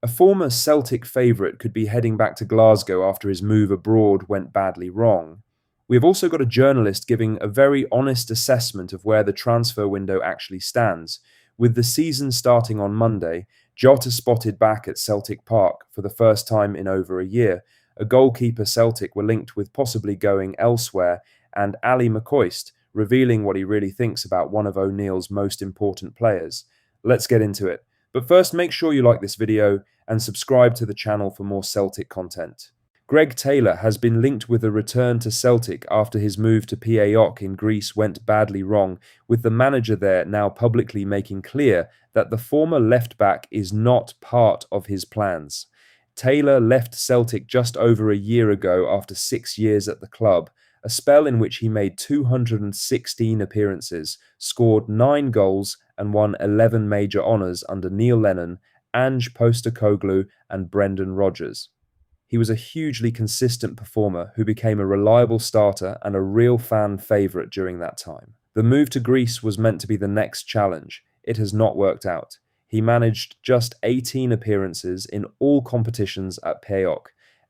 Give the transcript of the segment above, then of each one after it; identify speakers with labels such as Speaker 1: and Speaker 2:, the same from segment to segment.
Speaker 1: A former Celtic favourite could be heading back to Glasgow after his move abroad went badly wrong. We have also got a journalist giving a very honest assessment of where the transfer window actually stands. With the season starting on Monday, Jota spotted back at Celtic Park for the first time in over a year. A goalkeeper Celtic were linked with possibly going elsewhere, and Ali McCoist revealing what he really thinks about one of O'Neill's most important players. Let's get into it. But first, make sure you like this video and subscribe to the channel for more Celtic content. Greg Taylor has been linked with a return to Celtic after his move to PAOK in Greece went badly wrong, with the manager there now publicly making clear that the former left-back is not part of his plans. Taylor left Celtic just over a year ago after 6 years at the club, a spell in which he made 216 appearances, scored 9 goals and won 11 major honours under Neil Lennon, Ange Postecoglou and Brendan Rodgers. He was a hugely consistent performer who became a reliable starter and a real fan favourite during that time. The move to Greece was meant to be the next challenge. It has not worked out. He managed just 18 appearances in all competitions at PAOK,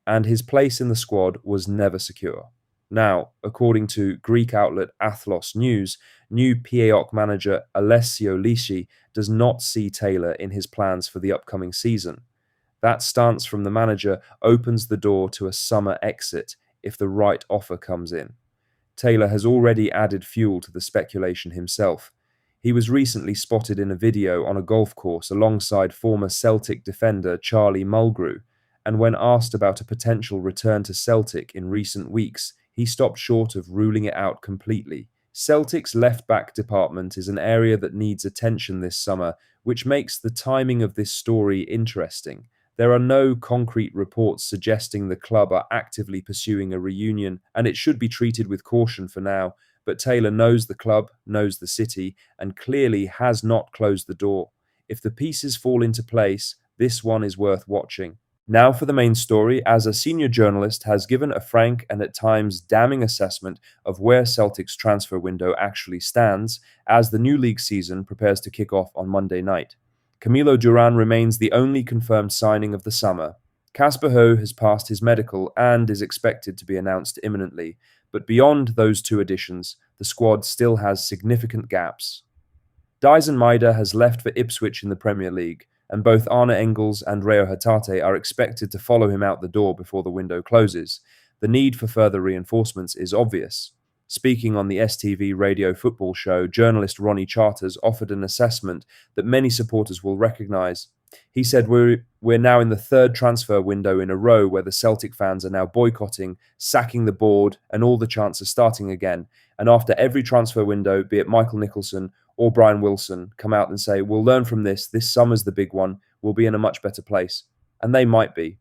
Speaker 1: and his place in the squad was never secure. Now, according to Greek outlet Athlos News, new PAOK manager Alessio Lisci does not see Taylor in his plans for the upcoming season. That stance from the manager opens the door to a summer exit if the right offer comes in. Taylor has already added fuel to the speculation himself. He was recently spotted in a video on a golf course alongside former Celtic defender Charlie Mulgrew, and when asked about a potential return to Celtic in recent weeks, he stopped short of ruling it out completely. Celtic's left-back department is an area that needs attention this summer, which makes the timing of this story interesting. There are no concrete reports suggesting the club are actively pursuing a reunion, and it should be treated with caution for now, but Taylor knows the club, knows the city, and clearly has not closed the door. If the pieces fall into place, this one is worth watching. Now for the main story, as a senior journalist has given a frank and at times damning assessment of where Celtic's transfer window actually stands as the new league season prepares to kick off on Monday night. Camilo Duran remains the only confirmed signing of the summer. Casper Ho has passed his medical and is expected to be announced imminently, but beyond those two additions, the squad still has significant gaps. Dyson Maeda has left for Ipswich in the Premier League, and both Arne Engels and Reo Hatate are expected to follow him out the door before the window closes. The need for further reinforcements is obvious. Speaking on the STV radio football show, journalist Ronnie Charters offered an assessment that many supporters will recognise. He said, we're now in the third transfer window in a row where the Celtic fans are now boycotting, sacking the board and all the chances starting again. And after every transfer window, be it Michael Nicholson or Brian Wilson, come out and say, we'll learn from this summer's the big one, we'll be in a much better place. And they might be.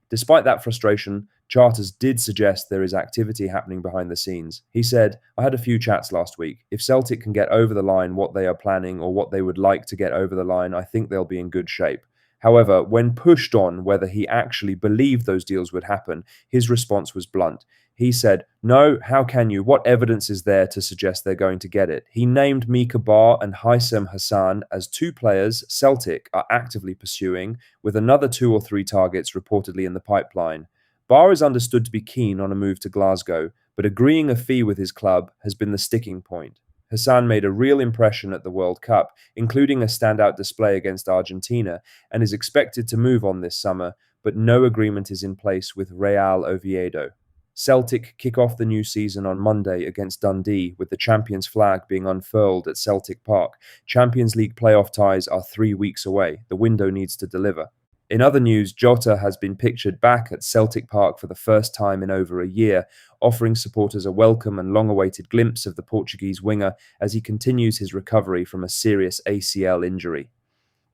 Speaker 1: Despite that frustration, Charters did suggest there is activity happening behind the scenes. He said, I had a few chats last week. If Celtic can get over the line what they are planning or what they would like to get over the line, I think they'll be in good shape. However, when pushed on whether he actually believed those deals would happen, his response was blunt. He said, no, how can you? What evidence is there to suggest they're going to get it? He named Mika Bar and Haissem Hassan as two players Celtic are actively pursuing, with another 2 or 3 targets reportedly in the pipeline. Bar is understood to be keen on a move to Glasgow, but agreeing a fee with his club has been the sticking point. Hassan made a real impression at the World Cup, including a standout display against Argentina, and is expected to move on this summer, but no agreement is in place with Real Oviedo. Celtic kick off the new season on Monday against Dundee, with the champions' flag being unfurled at Celtic Park. Champions League playoff ties are 3 weeks away. The window needs to deliver. In other news, Jota has been pictured back at Celtic Park for the first time in over a year, offering supporters a welcome and long-awaited glimpse of the Portuguese winger as he continues his recovery from a serious ACL injury.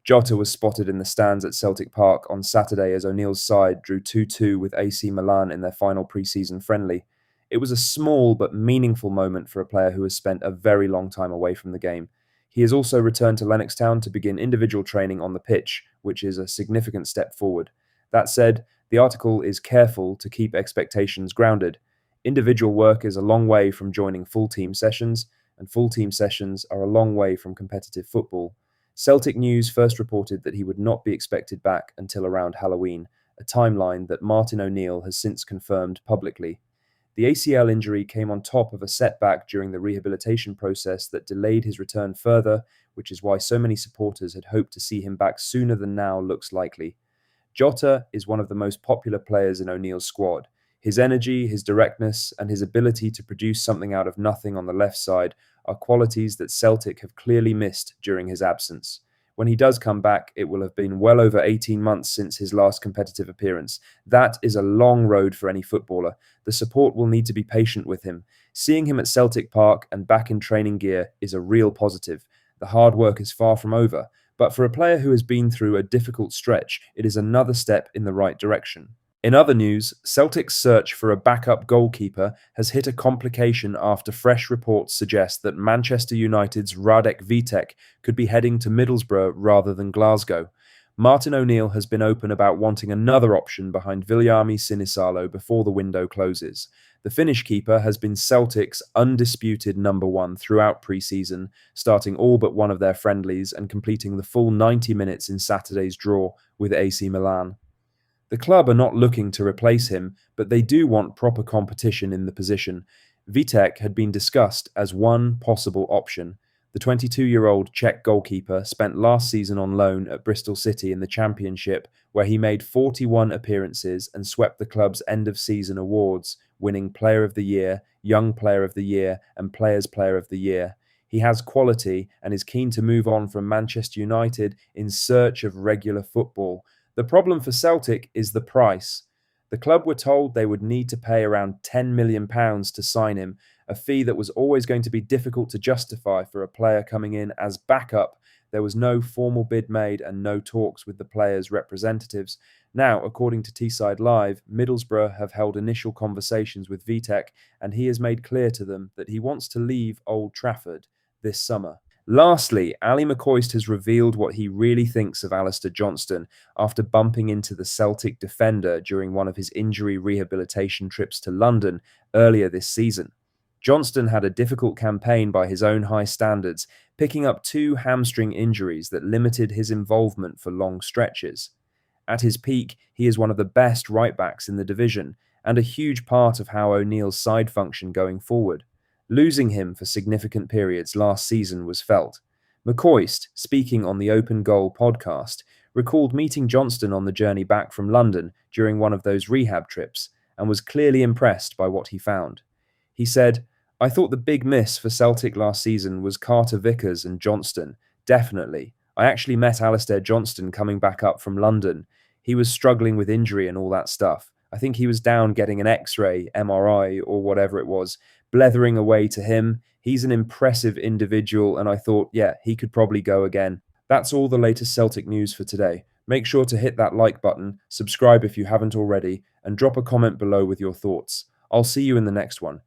Speaker 1: Jota was spotted in the stands at Celtic Park on Saturday as O'Neill's side drew 2-2 with AC Milan in their final pre-season friendly. It was a small but meaningful moment for a player who has spent a very long time away from the game. He has also returned to Lennox Town to begin individual training on the pitch, which is a significant step forward. That said, the article is careful to keep expectations grounded. Individual work is a long way from joining full team sessions, and full team sessions are a long way from competitive football. Celtic News first reported that he would not be expected back until around Halloween, a timeline that Martin O'Neill has since confirmed publicly. The ACL injury came on top of a setback during the rehabilitation process that delayed his return further, which is why so many supporters had hoped to see him back sooner than now looks likely. Jota is one of the most popular players in O'Neill's squad. His energy, his directness, and his ability to produce something out of nothing on the left side are qualities that Celtic have clearly missed during his absence. When he does come back, it will have been well over 18 months since his last competitive appearance. That is a long road for any footballer. The support will need to be patient with him. Seeing him at Celtic Park and back in training gear is a real positive. The hard work is far from over, but for a player who has been through a difficult stretch, it is another step in the right direction. In other news, Celtic's search for a backup goalkeeper has hit a complication after fresh reports suggest that Manchester United's Radek Vitek could be heading to Middlesbrough rather than Glasgow. Martin O'Neill has been open about wanting another option behind Viljami Sinisalo before the window closes. The Finnish keeper has been Celtic's undisputed number one throughout pre-season, starting all but one of their friendlies and completing the full 90 minutes in Saturday's draw with AC Milan. The club are not looking to replace him, but they do want proper competition in the position. Vitek had been discussed as one possible option. The 22-year-old Czech goalkeeper spent last season on loan at Bristol City in the Championship, where he made 41 appearances and swept the club's end-of-season awards, winning Player of the Year, Young Player of the Year, and Players' Player of the Year. He has quality and is keen to move on from Manchester United in search of regular football. The problem for Celtic is the price. The club were told they would need to pay around £10 million to sign him, a fee that was always going to be difficult to justify for a player coming in as backup. There was no formal bid made and no talks with the players' representatives. Now, according to Teesside Live, Middlesbrough have held initial conversations with Vitek, and he has made clear to them that he wants to leave Old Trafford this summer. Lastly, Ali McCoist has revealed what he really thinks of Alistair Johnston after bumping into the Celtic defender during one of his injury rehabilitation trips to London earlier this season. Johnston had a difficult campaign by his own high standards, picking up 2 hamstring injuries that limited his involvement for long stretches. At his peak, he is one of the best right-backs in the division, and a huge part of how O'Neill's side function going forward. Losing him for significant periods last season was felt. McCoist, speaking on the Open Goal podcast, recalled meeting Johnston on the journey back from London during one of those rehab trips and was clearly impressed by what he found. He said, "I thought the big miss for Celtic last season was Carter Vickers and Johnston, definitely. I actually met Alistair Johnston coming back up from London. He was struggling with injury and all that stuff. I think he was down getting an X-ray, MRI, or whatever it was, blethering away to him. He's an impressive individual, and I thought, yeah, he could probably go again." That's all the latest Celtic news for today. Make sure to hit that like button, subscribe if you haven't already, and drop a comment below with your thoughts. I'll see you in the next one.